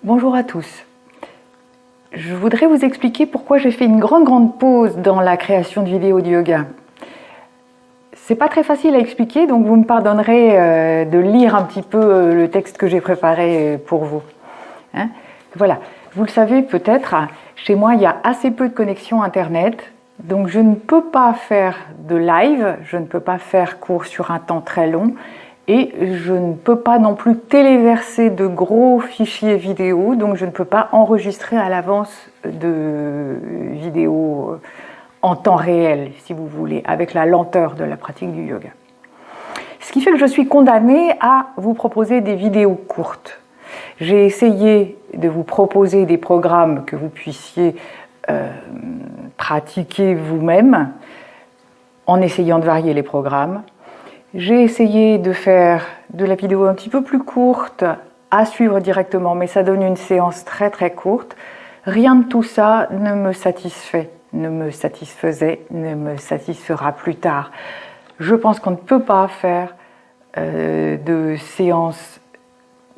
Bonjour à tous. Je voudrais vous expliquer pourquoi j'ai fait une grande pause dans la création de vidéos de yoga. C'est pas très facile à expliquer, donc vous me pardonnerez de lire un petit peu le texte que j'ai préparé pour vous. Voilà, vous le savez peut-être, chez moi il y a assez peu de connexion internet, donc je ne peux pas faire de live, je ne peux pas faire cours sur un temps très long, et je ne peux pas non plus téléverser de gros fichiers vidéo, donc je ne peux pas enregistrer à l'avance de vidéos en temps réel, si vous voulez, avec la lenteur de la pratique du yoga. Ce qui fait que je suis condamnée à vous proposer des vidéos courtes. J'ai essayé de vous proposer des programmes que vous puissiez pratiquer vous-même, en essayant de varier les programmes. J'ai essayé de faire de la vidéo un petit peu plus courte à suivre directement, mais ça donne une séance très courte. Rien de tout ça ne me satisfait, ne me satisfaisait, ne me satisfera plus tard. Je pense qu'on ne peut pas faire de séance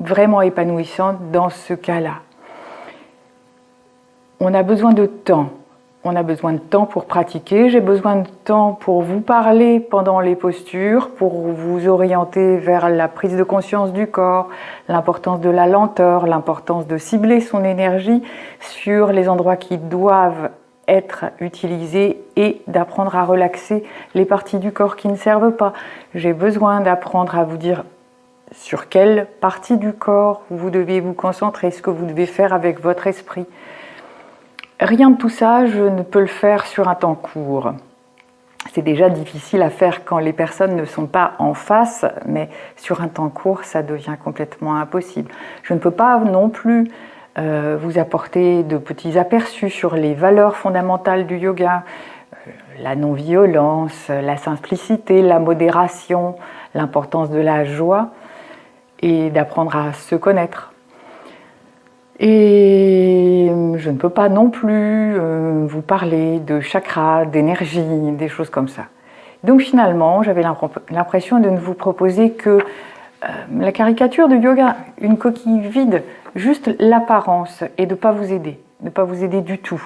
vraiment épanouissante dans ce cas-là. On a besoin de temps. On a besoin de temps pour pratiquer, j'ai besoin de temps pour vous parler pendant les postures, pour vous orienter vers la prise de conscience du corps, l'importance de la lenteur, l'importance de cibler son énergie sur les endroits qui doivent être utilisés et d'apprendre à relaxer les parties du corps qui ne servent pas. J'ai besoin d'apprendre à vous dire sur quelle partie du corps vous devez vous concentrer, ce que vous devez faire avec votre esprit. Rien de tout ça, je ne peux le faire sur un temps court. C'est déjà difficile à faire quand les personnes ne sont pas en face, mais sur un temps court, ça devient complètement impossible. Je ne peux pas non plus vous apporter de petits aperçus sur les valeurs fondamentales du yoga, la non-violence, la simplicité, la modération, l'importance de la joie et d'apprendre à se connaître. Et je ne peux pas non plus vous parler de chakras, d'énergie, des choses comme ça. Donc finalement, j'avais l'impression de ne vous proposer que la caricature de yoga, une coquille vide, juste l'apparence, et de ne pas vous aider du tout,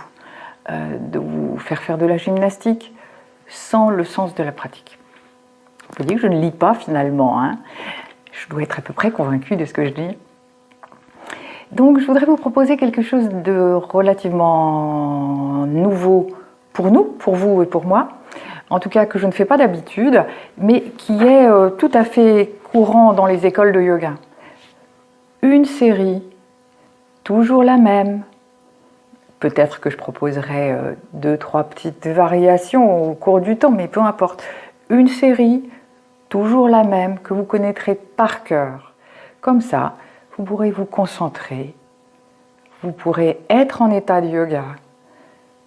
de vous faire de la gymnastique sans le sens de la pratique. Vous voyez que je ne lis pas finalement, hein. Je dois être à peu près convaincue de ce que je dis. Donc je voudrais vous proposer quelque chose de relativement nouveau pour nous, pour vous et pour moi, en tout cas que je ne fais pas d'habitude, mais qui est tout à fait courant dans les écoles de yoga. Une série, toujours la même. Peut-être que je proposerai 2-3 petites variations au cours du temps, mais peu importe. Une série, toujours la même, que vous connaîtrez par cœur. Comme ça, vous pourrez vous concentrer, vous pourrez être en état de yoga,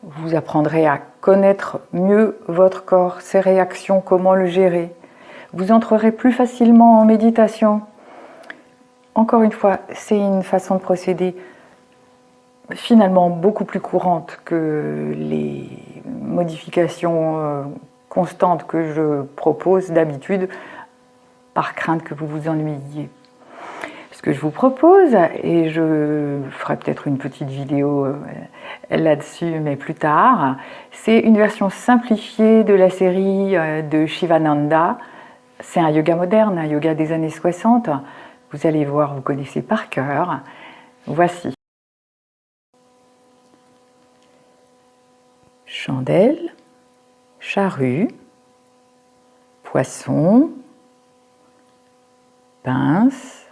vous apprendrez à connaître mieux votre corps, ses réactions, comment le gérer. Vous entrerez plus facilement en méditation. Encore une fois, c'est une façon de procéder finalement beaucoup plus courante que les modifications constantes que je propose d'habitude, par crainte que vous vous ennuyiez. Ce que je vous propose, et je ferai peut-être une petite vidéo là-dessus, mais plus tard, c'est une version simplifiée de la série de Shivananda. C'est un yoga moderne, un yoga des années 60. Vous allez voir, vous connaissez par cœur. Voici. Chandelle, charrue, poisson, pince,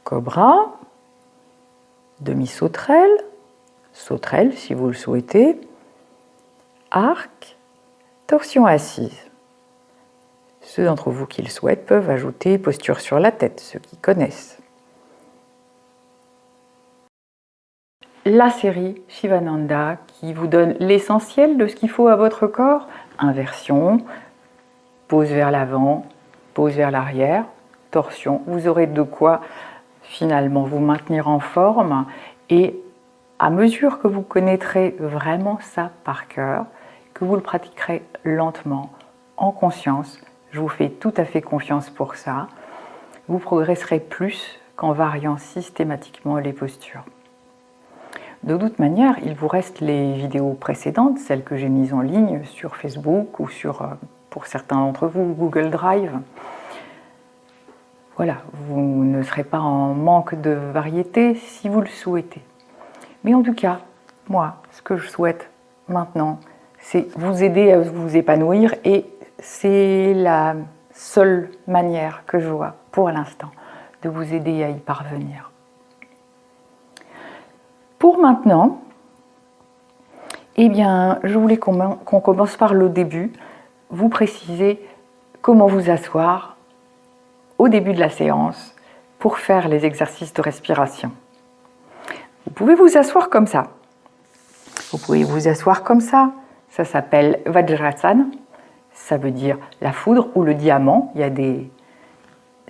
cobra, demi-sauterelle, sauterelle si vous le souhaitez, arc, torsion assise. Ceux d'entre vous qui le souhaitent peuvent ajouter posture sur la tête, ceux qui connaissent. La série Shivananda qui vous donne l'essentiel de ce qu'il faut à votre corps, inversion, pose vers l'avant, pose vers l'arrière, torsion, vous aurez de quoi finalement vous maintenir en forme et à mesure que vous connaîtrez vraiment ça par cœur, que vous le pratiquerez lentement, en conscience, je vous fais tout à fait confiance pour ça, vous progresserez plus qu'en variant systématiquement les postures. De toute manière, il vous reste les vidéos précédentes, celles que j'ai mises en ligne sur Facebook ou sur, pour certains d'entre vous, Google Drive. Voilà, vous ne serez pas en manque de variété si vous le souhaitez. Mais en tout cas, moi, ce que je souhaite maintenant, c'est vous aider à vous épanouir et c'est la seule manière que je vois pour l'instant de vous aider à y parvenir. Pour maintenant, eh bien, je voulais qu'on commence par le début, vous préciser comment vous asseoir au début de la séance pour faire les exercices de respiration. Vous pouvez vous asseoir comme ça. Vous pouvez vous asseoir comme ça. Ça s'appelle Vajrasana. Ça veut dire la foudre ou le diamant. Il y a des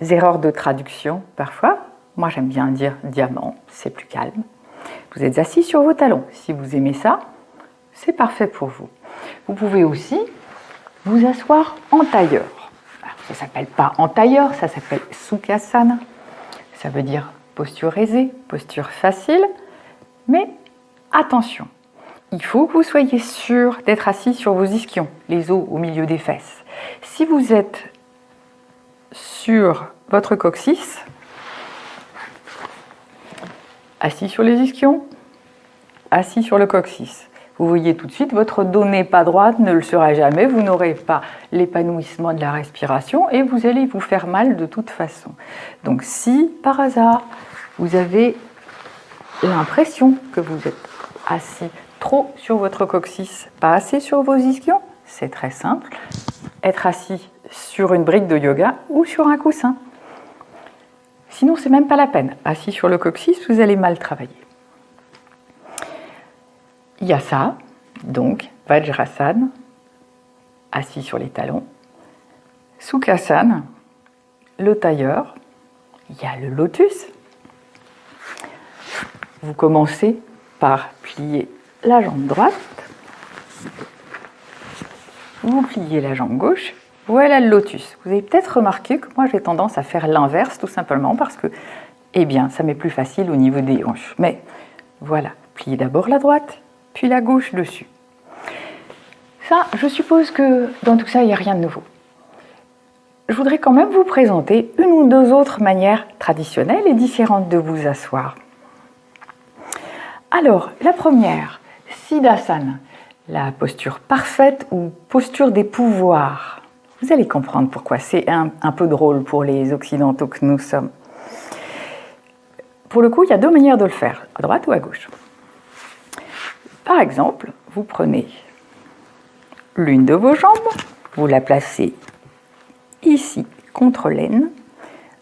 erreurs de traduction parfois. Moi, j'aime bien dire diamant, c'est plus calme. Vous êtes assis sur vos talons. Si vous aimez ça, c'est parfait pour vous. Vous pouvez aussi vous asseoir en tailleur. Alors, ça ne s'appelle pas en tailleur, ça s'appelle Sukhasana. Ça veut dire posture aisée, posture facile. Mais attention, il faut que vous soyez sûr d'être assis sur vos ischions, les os au milieu des fesses. Si vous êtes sur votre coccyx, assis sur les ischions, assis sur le coccyx. Vous voyez tout de suite, votre dos n'est pas droite, ne le sera jamais, vous n'aurez pas l'épanouissement de la respiration et vous allez vous faire mal de toute façon. Donc si, par hasard, vous avez l'impression que vous êtes assis trop sur votre coccyx, pas assez sur vos ischions, c'est très simple, être assis sur une brique de yoga ou sur un coussin. Sinon, c'est même pas la peine. Assis sur le coccyx, vous allez mal travailler. Il y a ça, donc Vajrasana, assis sur les talons. Sukhasana, le tailleur. Il y a le lotus. Vous commencez par plier la jambe droite. Vous pliez la jambe gauche. Voilà le lotus. Vous avez peut-être remarqué que moi j'ai tendance à faire l'inverse tout simplement parce que, eh bien, ça m'est plus facile au niveau des hanches. Mais voilà, pliez d'abord la droite, puis la gauche dessus. Ça, je suppose que dans tout ça, il n'y a rien de nouveau. Je voudrais quand même vous présenter une ou deux autres manières traditionnelles et différentes de vous asseoir. Alors, la première, Siddhasana, la posture parfaite ou posture des pouvoirs. Vous allez comprendre pourquoi c'est un peu drôle pour les occidentaux que nous sommes. Pour le coup, il y a deux manières de le faire, à droite ou à gauche. Par exemple, vous prenez l'une de vos jambes, vous la placez ici contre l'aine,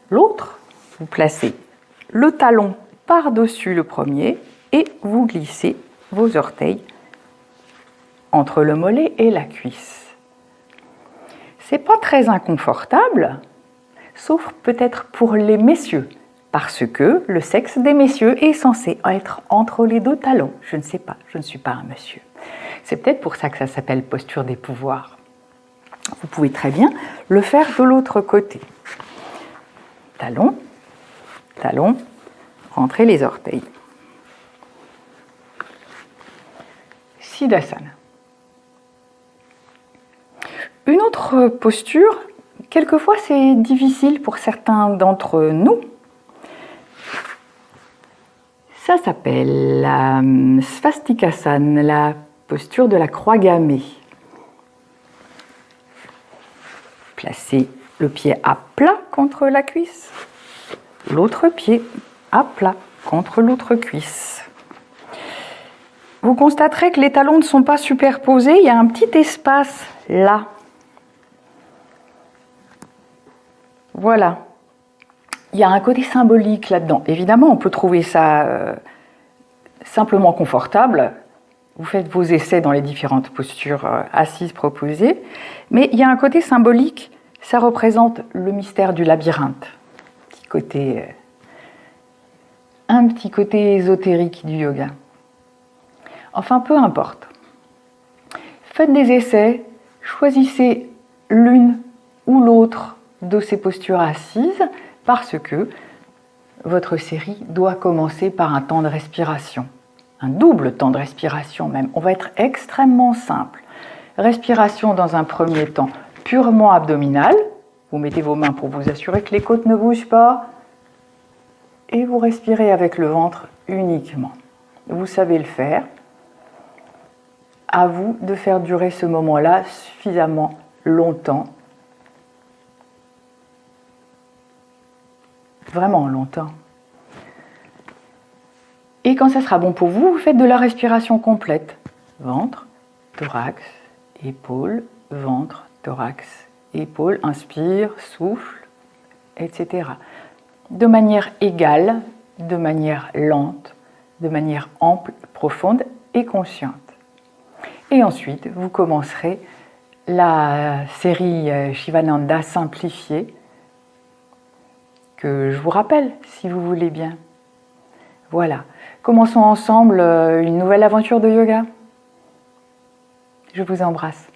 l'autre, vous placez le talon par-dessus le premier et vous glissez vos orteils entre le mollet et la cuisse. C'est pas très inconfortable, sauf peut-être pour les messieurs, parce que le sexe des messieurs est censé être entre les deux talons. Je ne sais pas, je ne suis pas un monsieur. C'est peut-être pour ça que ça s'appelle posture des pouvoirs. Vous pouvez très bien le faire de l'autre côté. Talon, talon, rentrez les orteils. Siddhasana. Une autre posture, quelquefois c'est difficile pour certains d'entre nous. Ça s'appelle la Svastikasana, la posture de la croix gammée. Placez le pied à plat contre la cuisse, l'autre pied à plat contre l'autre cuisse. Vous constaterez que les talons ne sont pas superposés, il y a un petit espace là. Voilà. Il y a un côté symbolique là-dedans. Évidemment, on peut trouver ça simplement confortable. Vous faites vos essais dans les différentes postures assises proposées. Mais il y a un côté symbolique, ça représente le mystère du labyrinthe. Un petit côté ésotérique du yoga. Enfin, peu importe. Faites des essais, choisissez l'une ou l'autre de ces postures assises parce que votre série doit commencer par un temps de respiration. Un double temps de respiration même. On va être extrêmement simple. Respiration dans un premier temps purement abdominale. Vous mettez vos mains pour vous assurer que les côtes ne bougent pas. Et vous respirez avec le ventre uniquement. Vous savez le faire. À vous de faire durer ce moment-là suffisamment longtemps. Vraiment longtemps. Et quand ça sera bon pour vous, vous faites de la respiration complète. Ventre, thorax, épaule, ventre, thorax, épaule. Inspire, souffle, etc. De manière égale, de manière lente, de manière ample, profonde et consciente. Et ensuite, vous commencerez la série Shivananda simplifiée, que je vous rappelle, si vous voulez bien. Voilà. Commençons ensemble une nouvelle aventure de yoga. Je vous embrasse.